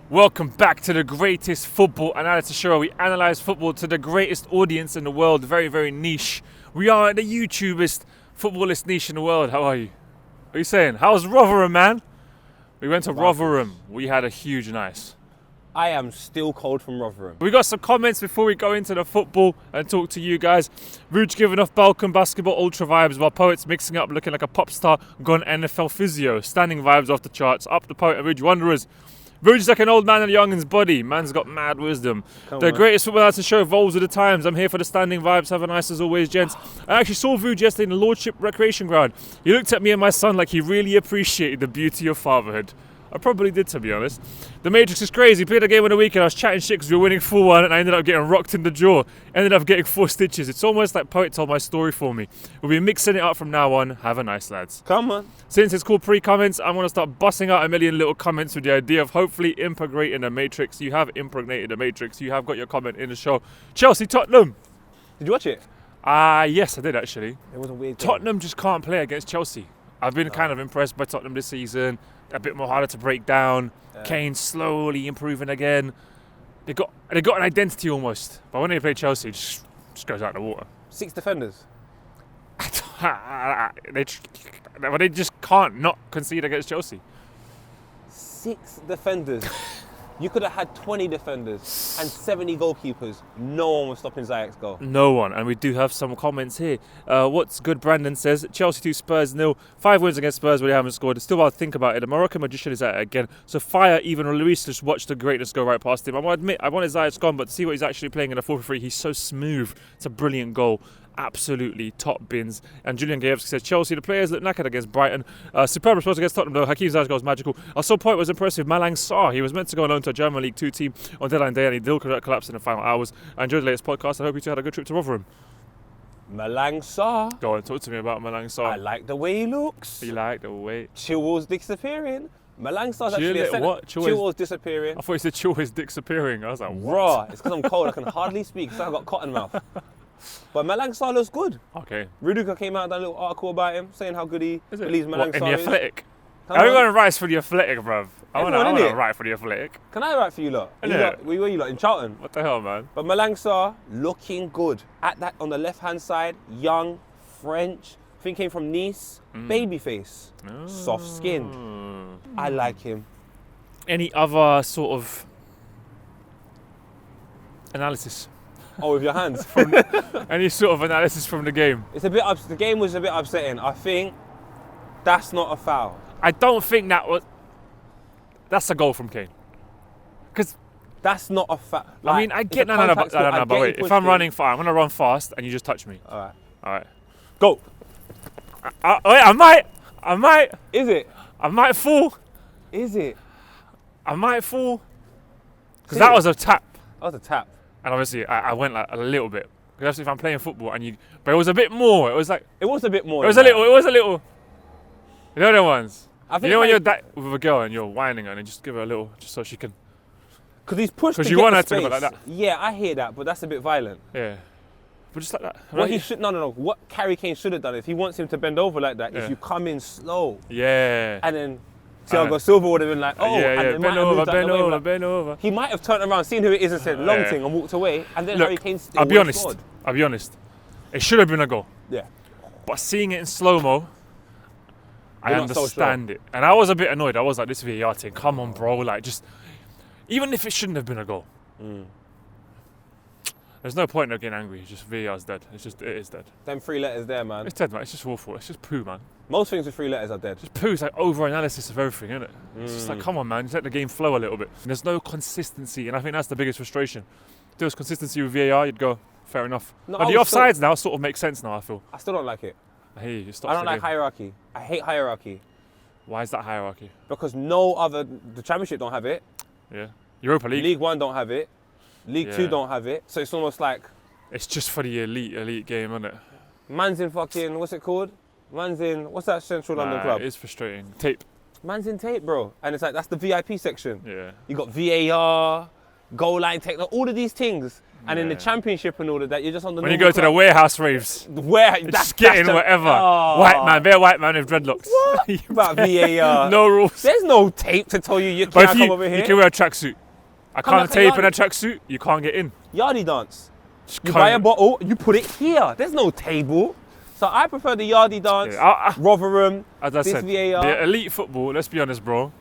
Welcome back to the greatest football analysis show where we analyse football to the greatest audience in the world, very, very niche. We are the YouTubest, footballist niche in the world. How are you? What are you saying? How's Rotherham, man? We went to Rotherham. We had a huge nice. I am still cold from Rotherham. We got some comments before we go into the football and talk to you guys. Ruge giving off Balkan basketball ultra vibes while Poet's mixing up looking like a pop star gone NFL physio. Standing vibes off the charts. Up the Poet and Ruge Wanderers. Ruge's like an old man in a youngin's body. Man's got mad wisdom. The greatest football analysis show evolves with the times. I'm here for the standing vibes. Have a nice as always, gents. I actually saw Ruge yesterday in the Lordship Recreation Ground. He looked at me and my son like he really appreciated the beauty of fatherhood. I probably did, to be honest. The Matrix is crazy. Played a game on the weekend. I was chatting shit because we were winning 4-1 and I ended up getting rocked in the jaw. Ended up getting 4 stitches. It's almost like Poet told my story for me. We'll be mixing it up from now on. Have a nice, lads. Come on. Since it's called pre-comments, I'm going to start busting out a million little comments with the idea of hopefully impregnating the Matrix. You have impregnated the Matrix. You have got your comment in the show. Chelsea, Tottenham. Did you watch it? Yes, I did actually. It was a weird game. Tottenham just can't play against Chelsea. I've been kind of impressed by Tottenham this season. A bit more harder to break down. Kane slowly improving again. They got an identity almost. But when they play Chelsea, it just goes out in the water. 6 defenders. They just can't not concede against Chelsea. 6 defenders. You could have had 20 defenders and 70 goalkeepers. No one was stopping Ziyech's goal. No one. And we do have some comments here. What's good, Brandon says, Chelsea 2, Spurs 0. 5 wins against Spurs, but they haven't scored. Still, I'll think about it. The Moroccan magician is at it again. So fire, even Luis just watched the greatness go right past him. I must admit, I wanted Ziyech gone, but to see what he's actually playing in a 4-3, he's so smooth. It's a brilliant goal. Absolutely top bins. And Julian Gajewski says Chelsea, the players look knackered against Brighton. Superb response against Tottenham though. Hakeem Ziyech's goal was magical. I saw Point was impressive. Malang Sarr, he was meant to go on loan to a German League 2 team on deadline day and he did collapse in the final hours. I enjoyed the latest podcast. I hope you two had a good trip to Rotherham. Malang Sarr. Go on, talk to me about Malang Sarr. I like the way he looks. You like the way. Chilwell's disappearing. Malang Sarr's actually a centre. What? Chilwell's disappearing. I thought you said Chilwell's disappearing. I was like, what? Raw. It's because I'm cold. I can hardly speak, so I've got cotton mouth. But Malang Sarr looks good. Okay. Rudiger came out and done a little article about him, saying how good he believes Malang Sarr is. In the Athletic? Everyone writes for the Athletic, bruv. I want to write for the Athletic. Can I write for you lot? Where were you lot? In Charlton? What the hell, man? But Malang Sarr looking good. At that on the left-hand side, young, French. I think came from Nice. Babyface. Soft skin. I like him. Any other sort of analysis? Oh, with your hands? Any sort of analysis from the game? It's a bit. The game was a bit upsetting. I think that's not a foul. I don't think that's a goal from Kane. Because that's not a foul. Like, I mean, I get no, but wait. If I'm running fast, I'm gonna run fast, and you just touch me. All right, go. Wait, I might. Is it? I might fall. Is it? I might fall. Because that was a tap. That was a tap. And obviously, I went like a little bit. Because if I'm playing football but it was a bit more. It was like. It was a bit more. It was a little. You know the ones. I think you know when you're with a girl and you're whining her and just give her a little, just so she can. Because he's pushed. Because you want her to go like that. Yeah, I hear that, but that's a bit violent. Yeah. But just like that. What he should no. What Harry Kane should have done if he wants him to bend over like that, is you come in slow. Yeah. And then Thiago Silva would have been like, bend over. He might have turned around, seen who it is, and said long thing and walked away. And then Harry Kane still scored. I'll be honest. It should have been a goal. Yeah. But seeing it in slow mo, I understand it. And I was a bit annoyed. I was like, this VAR thing, come on, bro. Like, just even if it shouldn't have been a goal. There's no point in getting angry. Just VAR's dead. It is dead. Them 3 letters there, man. It's dead, man. It's just awful. It's just poo, man. Most things with 3 letters are dead. Just poo. It's like over-analysis of everything, isn't it? It's just like, come on, man. Just let the game flow a little bit. And there's no consistency, and I think that's the biggest frustration. If there was consistency with VAR, you'd go, fair enough. No, but the offsides now sort of make sense now, I feel. I still don't like it. I hear you. I don't like hierarchy. I hate hierarchy. Why is that hierarchy? Because the Championship don't have it. Yeah. Europa League. League 1 don't have it. League 2 don't have it. So it's almost like... It's just for the elite game, isn't it? Man's in fucking, what's it called? Man's in, what's that Central London club? It is frustrating. Tape. Man's in tape, bro. And it's like, that's the VIP section. Yeah. You got VAR, goal line technology, all of these things. And in the championship and all of that, you're just on the. When you go to the warehouse raves, that's getting whatever. Oh. White man with dreadlocks. What? About VAR. No rules. There's no tape to tell you can't come over here. You can wear a tracksuit. I can't tape in a tracksuit. You can't get in. Yardie dance. You buy a bottle, you put it here. There's no table. So I prefer the yardie dance. Rotherham. As I said, VAR. the elite football. Let's be honest, bro.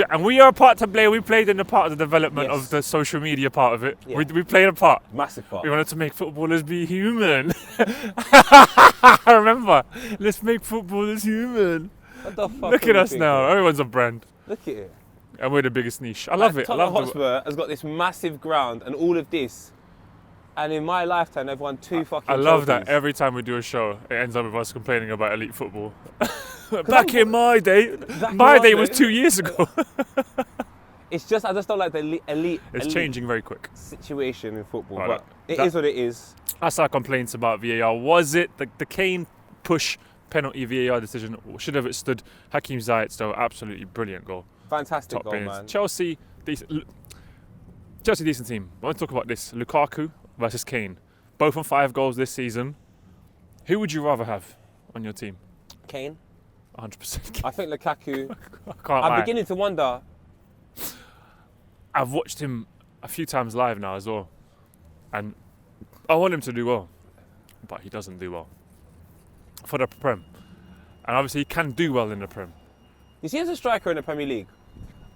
And we are a part to play. We played in the part of the development of the social media part of it. Yeah. We played a part. Massive part. We wanted to make footballers be human. I remember. Let's make footballers human. What the fuck? Look at us now. Everyone's a brand. Look at it. And we're the biggest niche. I love it. Tottenham Hotspur has got this massive ground and all of this. And in my lifetime, they've won 2 fucking I love trophies. that every time we do a show, it ends up with us complaining about elite football. Back in my day, my day was 2 years ago. It's just, I just don't like the elite. It's changing very quick. Situation in football, Right, but it is what it is. That's our complaints about VAR. Was it the Kane push penalty VAR decision? Should have it stood? Hakim Ziyech, though, absolutely brilliant goal. Fantastic goal, man. Chelsea, decent team. I want to talk about this. Lukaku versus Kane. Both on 5 goals this season. Who would you rather have on your team? Kane. 100%. I think Lukaku. I'm beginning to wonder. I've watched him a few times live now as well. And I want him to do well. But he doesn't do well. For the Prem. And obviously he can do well in the Prem. You see, as a striker in the Premier League,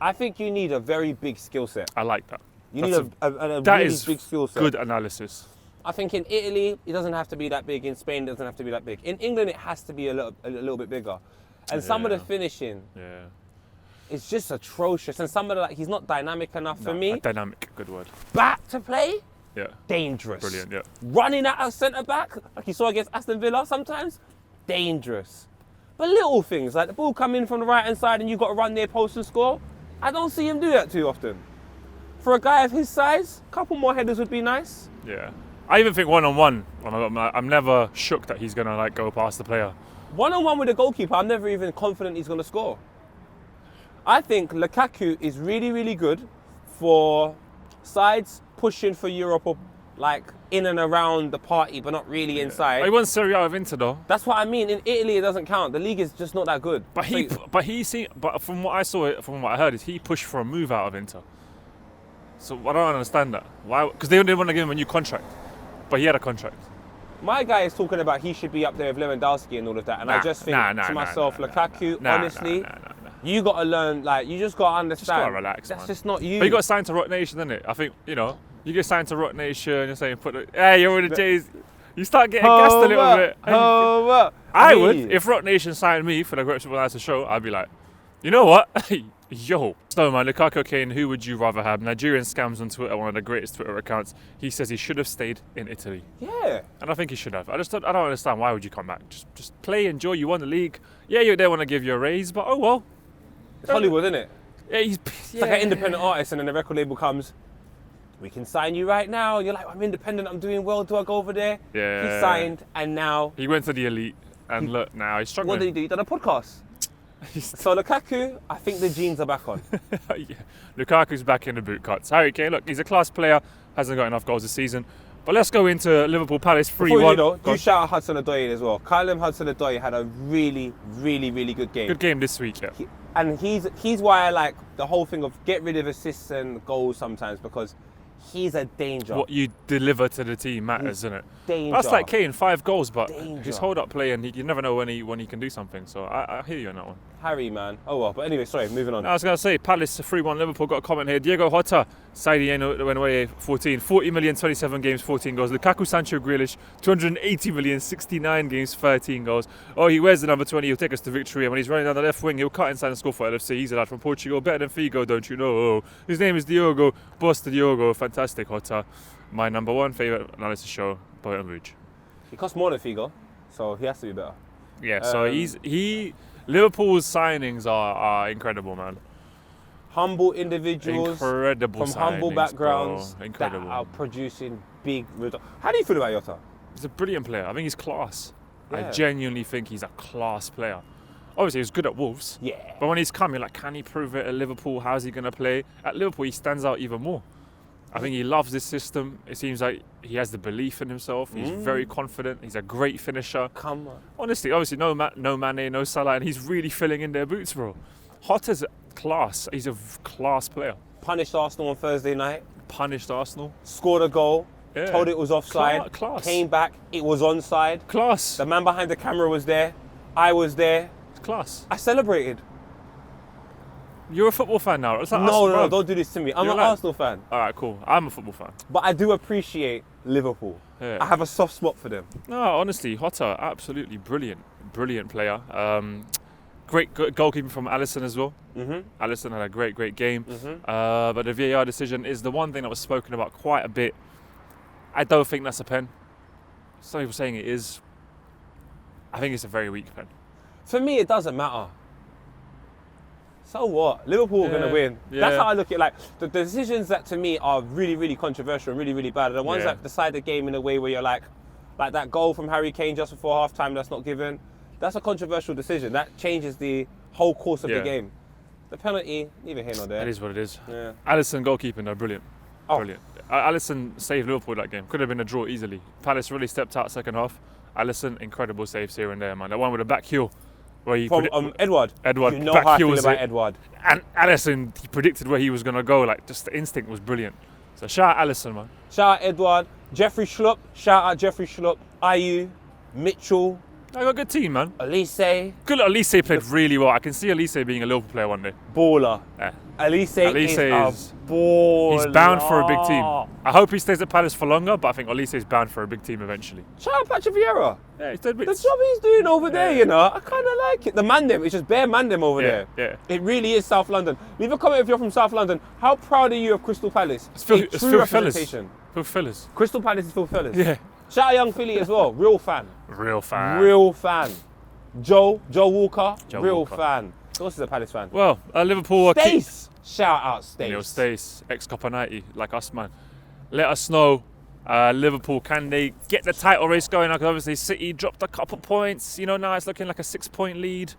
I think you need a very big skill set. I like that. You need a really big skill set. Good analysis. I think in Italy, it doesn't have to be that big. In Spain, it doesn't have to be that big. In England, it has to be a little bit bigger. And some of the finishing is just atrocious. And some of the, he's not dynamic enough for me. Dynamic, good word. Back to play, dangerous. Brilliant, yeah. Running at a centre-back, like you saw against Aston Villa sometimes, dangerous. But little things, like the ball come in from the right-hand side and you've got to run near post and score, I don't see him do that too often. For a guy of his size, a couple more headers would be nice. Yeah. I even think one-on-one, I'm never shook that he's going to go past the player. One-on-one with a goalkeeper, I'm never even confident he's going to score. I think Lukaku is really, really good for sides pushing for Europe, or like in and around the party, but not really inside. He won Serie A with Inter though. That's what I mean. In Italy, it doesn't count. The league is just not that good. But from what I saw, from what I heard, is he pushed for a move out of Inter. So I don't understand that. Why? Because they didn't want to give him a new contract, but he had a contract. My guy is talking about he should be up there with Lewandowski and all of that, and I just think to myself, Lukaku, honestly, you got to learn. Like, you just got to understand. Just got to relax, That's man. just not you. But you got signed to Rock Nation, isn't it? I think you get signed to Rock Nation. You're saying hey, you're with the Jays. You start getting gassed a little bit. I would, if Rock Nation signed me for the Great Football Nights show, I'd be like, you know what? Yo. So man, Lukaku, Kane, who would you rather have? Nigerian Scams on Twitter, one of the greatest Twitter accounts. He says he should have stayed in Italy. Yeah. And I think he should have. I don't understand, why would you come back? Just play, enjoy. You won the league. Yeah, they want to give you a raise, but oh well. It's Hollywood, isn't it? Yeah, it's like an independent artist, and then the record label comes, we can sign you right now. And you're like, I'm independent, I'm doing well, do I go over there? Yeah. He signed, and now... He went to the elite, and look, now he's struggling. What did he do? He done a podcast. So Lukaku, I think the genes are back on. Yeah. Lukaku's back in the boot cuts. Harry Kane, look, he's a class player, hasn't got enough goals this season. But let's go into Liverpool Palace 3-1. Do shout out Hudson-Odoi as well. Callum Hudson-Odoi had a really, really, really good game. Good game this week, yeah. And he's why I like the whole thing of get rid of assists and goals sometimes, because he's a danger. What you deliver to the team matters, isn't it? Danger. That's like Kane, 5 goals, but his hold-up play, and you never know when he can do something. So I hear you on that one. Harry, man. Oh well, but anyway, sorry, moving on. I was going to say, Palace 3-1 Liverpool. Got a comment here. Diego Jota, Saidi went away 40 million, 27 games, 14 goals. Lukaku, Sancho, Grealish, 280 million, 69 games, 13 goals. Oh, he wears the number 20. He'll take us to victory. And when he's running down the left wing, he'll cut inside and score for LFC. He's a lad from Portugal, better than Figo, don't you know? Oh, his name is Diogo. Boss to Diogo. Fantastic, Jota. My number 1 favourite analysis show, Boyton Rouge. He costs more than Figo, so he has to be better. Yeah, so Liverpool's signings are incredible, man. Humble individuals incredible from humble backgrounds that are producing big results. How do you feel about Jota? He's a brilliant player. I think he's class. Yeah. I genuinely think he's a class player. Obviously, he's good at Wolves. Yeah. But when he's come, you're like, can he prove it at Liverpool? How's he going to play? At Liverpool, he stands out even more. I think he loves this system. It seems like he has the belief in himself. He's very confident. He's a great finisher. Come on. Honestly, obviously, no Mane, no Salah, and he's really filling in their boots, bro. Hotter's class. He's a class player. Punished Arsenal on Thursday night. Punished Arsenal. Scored a goal. Yeah. Told it was offside. Class. Came back. It was onside. Class. The man behind the camera was there. I was there. Class. I celebrated. You're a football fan now. It's like No, don't do this to me. I'm an Arsenal fan. All right, cool. I'm a football fan. But I do appreciate Liverpool. Yeah. I have a soft spot for them. No, honestly, Hotter, absolutely brilliant player. Great goalkeeping from Alisson as well. Alisson had a great game. But the VAR decision is the one thing that was spoken about quite a bit. I don't think that's a pen. Some people saying it is. I think it's a very weak pen. For me, it doesn't matter. So what? Liverpool are going to win. Yeah. That's how I look at it. Like, the decisions that to me are really controversial and really bad are the ones that decide the game in a way where you're like that goal from Harry Kane just before half-time that's not given. That's a controversial decision. That changes the whole course of the game. The penalty, neither here nor there. It is what it is. Yeah. Alisson goalkeeping, though, brilliant. Brilliant. Alisson saved Liverpool that game. Could have been a draw easily. Palace really stepped out second half. Alisson, incredible saves here and there, man. That one with a back heel. Where he Edward. Edward, You know back how I heel feel was about it. Edward. And Alisson, he predicted where he was going to go. Like, just the instinct was brilliant. So shout out Alisson, man. Shout out Edward. Jeffrey Schlupp. Shout out Jeffrey Schlupp. Ayew. Mitchell. I got a good team, man. Elise. Good. Elise played really well. I can see Elise being a Liverpool player one day. Baller. Yeah. Elise is a baller. He's bound for a big team. I hope he stays at Palace for longer, but I think Elise is bound for a big team eventually. Shout out Patrick Vieira. Yeah, he's done The bits. job he's doing over there, you know, I kind of like it. The Mandem, it's just bare Mandem over there. Yeah. It really is South London. Leave a comment if you're from South London. How proud are you of Crystal Palace? It's True Phil Fellas. representation. Phil Fellas. Crystal Palace is Phil Fellas. Yeah. Shout out Young Philly as well. Real fan. Real fan. Real fan. Joe Walker. Joe real Walker. fan. So what's a Palace fan? Well, Liverpool... Stace. Shout out Stace. Neil Stace, ex-Copa 90, like us, man. Let us know, Liverpool, can they get the title race going? Because obviously City dropped a couple points. You know, now it's looking like a 6-point lead.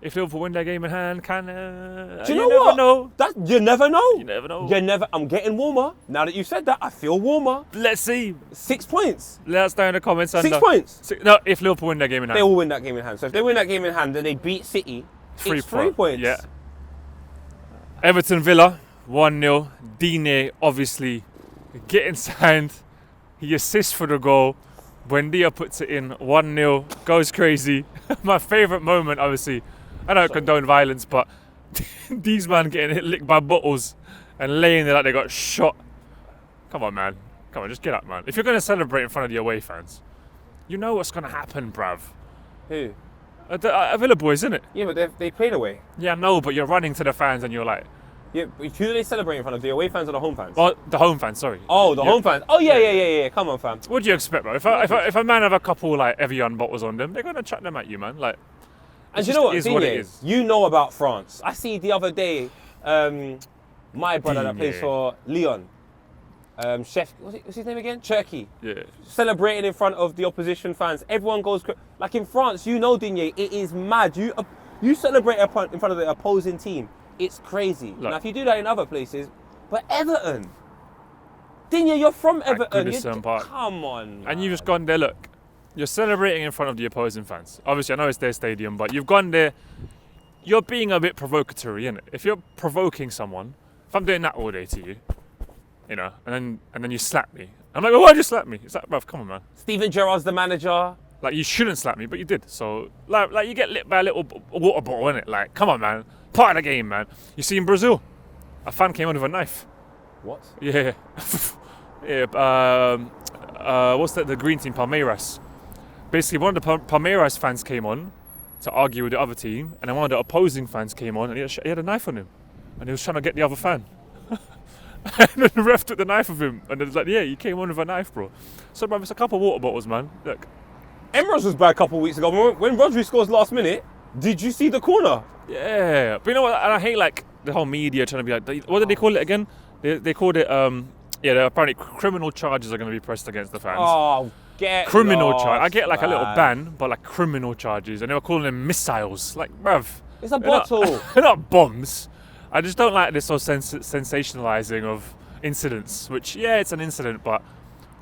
If Liverpool win their game in hand, can... Do you know what? Know. You never know. You never know. You never... I'm getting warmer. Now that you said that, I feel warmer. Let's see. 6 points. Let us know in the comments. 6 points. No, if Liverpool win their game in hand. They will win that game in hand. So if they win that game in hand and they beat City, it's 3 points. Yeah. Everton Villa, 1-0. Digne, obviously, getting signed. He assists for the goal. Buendia puts it in, 1-0. Goes crazy. My favourite moment, obviously. I don't condone violence, but these men getting licked by bottles and laying there like they got shot. Come on, man. Come on, just get up, man. If you're going to celebrate in front of the away fans, you know what's going to happen, bruv. Who? Villa boys, isn't it? Yeah, but they played away. Yeah, no, but you're running to the fans and you're like... Yeah, but who do they celebrate in front of? The away fans or the home fans? Oh, the home fans, sorry. Oh, the home fans. Oh, yeah. Come on, fam. What do you expect, bro? If a man have a couple like Evian bottles on them, they're going to chuck them at you, man. Like... And you know what, is what it Digne, is. you know about France. I see the other day, my brother that plays Digne. for Lyon, Chef, what's his name again? Cherki. Yeah. Celebrating in front of the opposition fans. Everyone goes, like in France, you know, Digne, it is mad. You celebrate in front of the opposing team. It's crazy. Now, if you do that in other places, but Everton, Digne, you're from Everton. Come on, man. And you've just gone there, look. You're celebrating in front of the opposing fans. Obviously, I know it's their stadium, but you've gone there. You're being a bit provocatory, innit? If you're provoking someone, if I'm doing that all day to you, you know, and then you slap me, I'm like, well, why'd you slap me? It's like, bruv, come on, man. Steven Gerrard's the manager. Like, you shouldn't slap me, but you did. So, like you get lit by a little water bottle, innit? Like, come on, man. Part of the game, man. You see in Brazil, a fan came on with a knife. What? Yeah. What's that? The green team, Palmeiras. Basically, one of the Palmeiras fans came on to argue with the other team, and then one of the opposing fans came on, and he had a knife on him, and he was trying to get the other fan. And then the ref took the knife of him, and it was like, yeah, you came on with a knife, bro. So, bro, it's a couple of water bottles, man. Look. Emirates was bad a couple of weeks ago. When Rodri scores last minute, did you see the corner? Yeah. But you know what? And I hate, like, the whole media trying to be like, what did they call it again? They called it, apparently criminal charges are going to be pressed against the fans. Oh, get criminal charge. I get like a little man. ban, but like criminal charges, and they were calling them missiles. Like, bruv, It's a bottle. They're not bombs. I just don't like this whole sensationalizing of incidents, which, yeah, it's an incident, but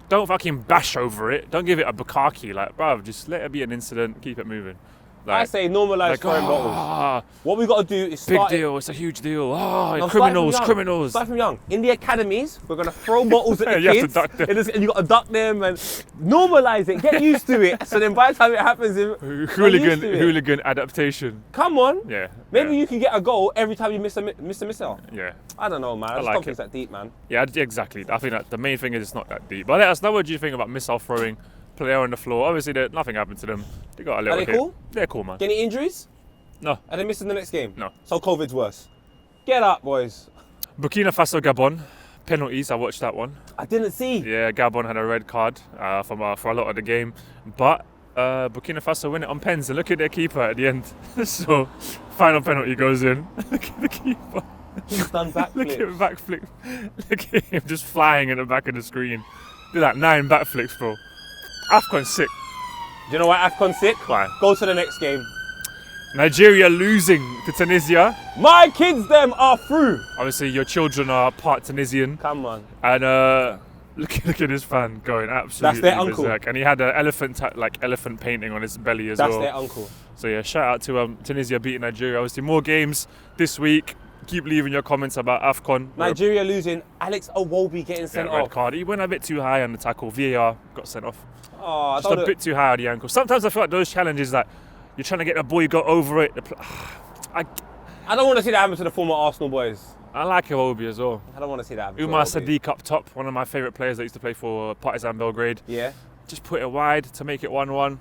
don't fucking bash over it. Don't give it a bukkake. Like, bruv, just let it be an incident, keep it moving. Like, I say normalise throwing bottles. What we got to do is big start deal, it's a huge deal. Oh, No, criminals. Start from young. In the academies, we're going to throw bottles at the You have to kids. duck them. And you got to duck them and normalise it. Get used to it. So then by the time it happens, Hooligan adaptation. Come on. Yeah. Maybe yeah. you can get a goal every time you miss a missile. Yeah. I don't know, man. I just like don't think it. it's that deep, man. Yeah, exactly. I think that the main thing is it's not that deep. But let us know what you think about missile throwing, player on the floor. Obviously, nothing happened to them. They got a little Are they hit. cool? They're cool, man. Get any injuries? No. Are they missing the next game? No. So COVID's worse. Get up, boys. Burkina Faso, Gabon. Penalties, I watched that one. I didn't see. Yeah, Gabon had a red card for a lot of the game. But Burkina Faso win it on pens. And look at their keeper at the end. So, final penalty goes in. Look at the keeper. He's done backflips. Look at him backflip. Look at him just flying in the back of the screen. Did like 9 backflips, bro. Afcon sick. Do you know why AFCONNN sick? Why? Go to the next game. Nigeria losing to Tunisia. My kids, them are through. Obviously, your children are part Tunisian. Come on. And look at this fan going absolutely That's their uncle. berserk. And he had an elephant painting on his belly as well. That's their uncle. So yeah, shout out to Tunisia beating Nigeria. Obviously, more games this week. Keep leaving your comments about AFCON. Nigeria losing. Alex Iwobi getting sent red off. card. He went a bit too high on the tackle. VAR got sent off. Oh, Just a bit too high on the ankle. Sometimes I feel like those challenges that you're trying to get the boy go over it. I don't want to see that happen to the former Arsenal boys. I like Iwobi as well. I don't want to see that happen. Umar to Iwobi. Sadiq up top, one of my favourite players that used to play for Partizan Belgrade. Yeah. Just put it wide to make it 1-1.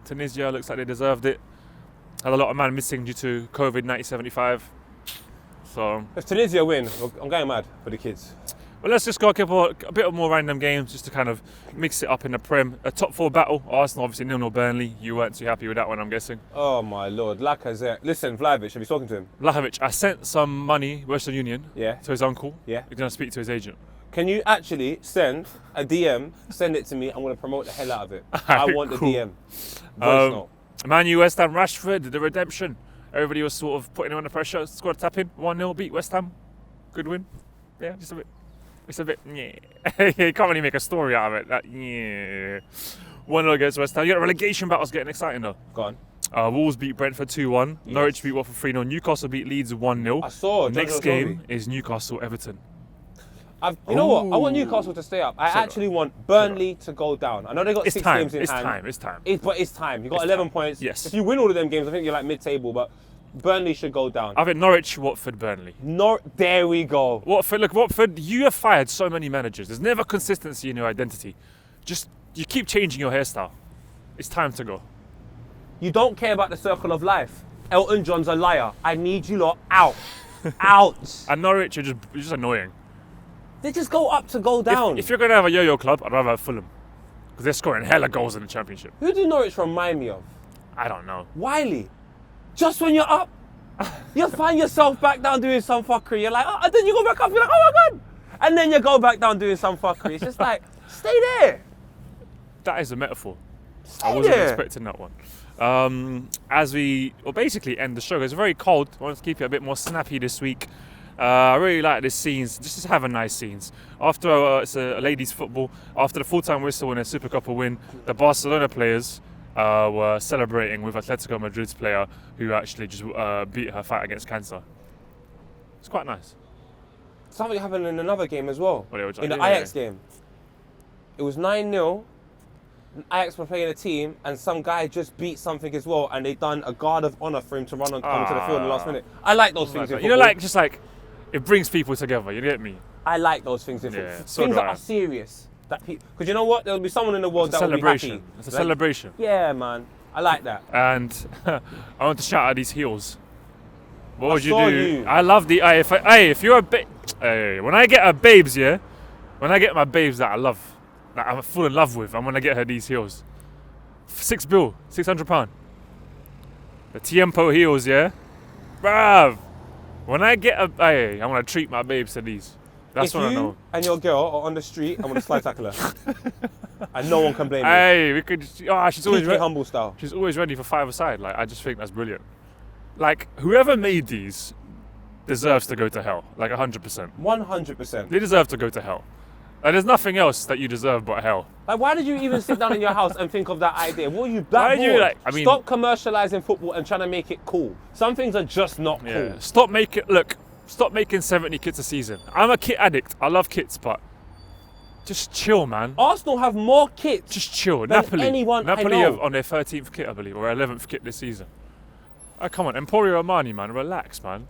Tunisia looks like they deserved it. Had a lot of man missing due to COVID 1975. So, If Tunisia win, I'm going mad for the kids. well, let's just go a bit of more random games just to kind of mix it up in the Prem. A top 4 battle. Arsenal obviously 0-0 Burnley. You weren't too happy with that one, I'm guessing. Oh my lord, Lacazette. Listen, Vlahovic, have you spoken to him? Vlahovic, I sent some money, Western Union, Yeah. to his uncle. Yeah. He's going to speak to his agent. Can you actually send a DM, send it to me, I'm going to promote the hell out of it. I want Cool. the DM. Voice note. Man U, West Ham, Rashford, the redemption. Everybody was sort of putting him under pressure. Scored a tap in, 1-0, beat West Ham. Good win. Yeah, just a bit. It's a bit, yeah. You can't really make a story out of it. That, yeah. 1-0 against West Ham. You got relegation battles getting exciting though. Go on. Wolves beat Brentford 2-1. Yes. Norwich beat Watford 3-0. Newcastle beat Leeds 1-0. I saw. Next Jojo game Toby. is Newcastle Everton. You know what? I want Newcastle to stay up. I actually want Burnley to go down. I know they got It's 6 time. games in It's hand. time. It's time. But it's time. You got It's 11 time. points. Yes. If you win all of them games, I think you're like mid-table. But Burnley should go down. I think Norwich, Watford, Burnley. There we go. Watford, look, Watford, you have fired so many managers. There's never consistency in your identity. Just, you keep changing your hairstyle. It's time to go. You don't care about the circle of life. Elton John's a liar. I need you lot out. Out. And Norwich are just annoying. They just go up to go down. If you're going to have a yo-yo club, I'd rather have Fulham. Because they're scoring hella goals in the Championship. Who do Norwich remind me of? I don't know. Wiley. Just when you're up, you find yourself back down doing some fuckery. You're like, oh, and then you go back up, you're like, oh my God. And then you go back down doing some fuckery. It's just like, stay there. That is a metaphor. Stay I wasn't there. expecting that one. As we basically end the show, it's very cold. I want to keep it a bit more snappy this week. I really like the scenes, just having nice scenes. After it's a ladies' football, after the full-time whistle and a Super Cup win, the Barcelona players were celebrating with Atletico Madrid's player who actually just beat her fight against cancer. It's quite nice. Something happened in another game as well. In the Yeah. Ajax game. It was 9-0. Ajax were playing a team and some guy just beat something as well and they done a guard of honour for him to run onto the field in the last minute. I like those things in You know, football. it brings people together, you get me? I like those things in football. Yeah, so Things do that I. are serious. Because you know what? There'll be someone in the world It's a that will be celebration. happy. It's a Like, celebration. Yeah, man. I like that. And I want to shout out these heels. What would you saw do? you. I love the if you're a when I get a babes, yeah, when I get my babes that I love, that I'm full in love with, I'm gonna get her these heels. £6 bill, £600. The Tiempo heels, yeah, bruv. When I get I'm gonna treat my babes to these. That's If what I you know. and your girl are on the street, I'm going to slide tackle her. And no one can blame me. Hey, we could. She's always Keep it humble style. She's always ready for 5-a-side. Like, I just think that's brilliant. Like, whoever made these deserves to go to hell, like 100%. 100%. They deserve to go to hell. And there's nothing else that you deserve but hell. Like, why did you even sit down in your house and think of that idea? What are you that Why did you, bored? like, I mean- Stop commercializing football and trying to make it cool. Some things are just not cool. Stop making 70 kits a season. I'm a kit addict. I love kits, but just chill, man. Arsenal have more kits. Just chill. than Napoli. anyone I Napoli know. are on their 13th kit, I believe, or 11th kit this season. Oh, come on, Emporio Armani, man. Relax, man.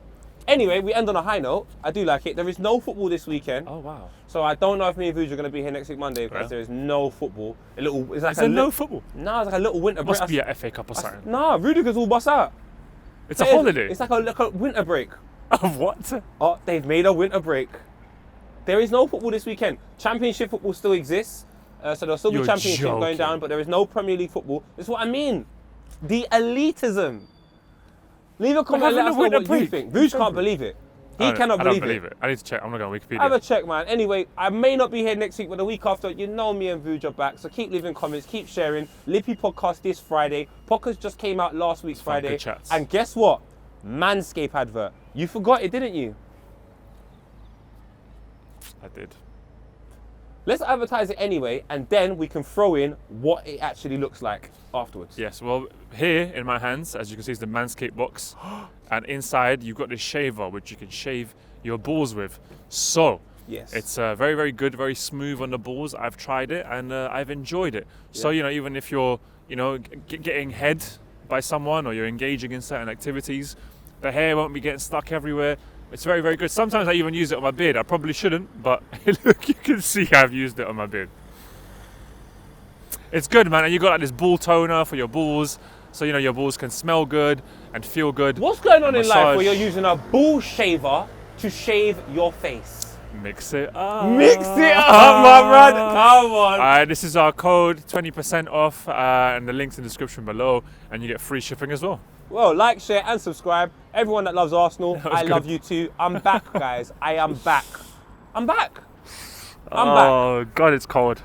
Anyway, we end on a high note. I do like it. There is no football this weekend. Oh, wow. So I don't know if me and Vuj are going to be here next week Monday because Yeah. there is no football. It's like Is there no football? No, it's like a little winter break. Must be a FA Cup or something. Nah, Rudiger's all bust out. It's a holiday. It's like a winter break. Of what? Oh, they've made a winter break. There is no football this weekend. Championship football still exists. So there'll still be You're championship going joking. down, but there is no Premier League football. This is what I mean. The elitism. Leave a comment and let having us a know winter what you break. think. Vuj can't believe it. He cannot I don't believe believe it. it. I need to check. I'm going to go on Wikipedia. Have a check, man. Anyway, I may not be here next week, but the week after, you know me and Vuj are back. So keep leaving comments, keep sharing. Lippy podcast this Friday. Podcast just came out last week, fun, Friday. good chats. And guess what? Manscaped advert. You forgot it, didn't you? I did. Let's advertise it anyway, and then we can throw in what it actually looks like afterwards. Yes, well, here in my hands, as you can see, is the Manscaped box. And inside, you've got this shaver, which you can shave your balls with. So, Yes. it's very, very good, very smooth on the balls. I've tried it, and I've enjoyed it. So, Yeah. even if you're, getting head by someone, or you're engaging in certain activities, the hair won't be getting stuck everywhere. It's very, very good. Sometimes I even use it on my beard. I probably shouldn't, but look, you can see I've used it on my beard. It's good, man. And you got like this ball toner for your balls, so your balls can smell good and feel good. What's going on in life Massage. where you're using a ball shaver to shave your face? Mix it up. Mix it up, my brother. Come on. This is our code, 20% off, and the link's in the description below, and you get free shipping as well. Well, like, share, and subscribe. Everyone that loves Arsenal, I good. love you too. I'm back, guys. I am back. I'm back. I'm back. Oh, God, it's cold.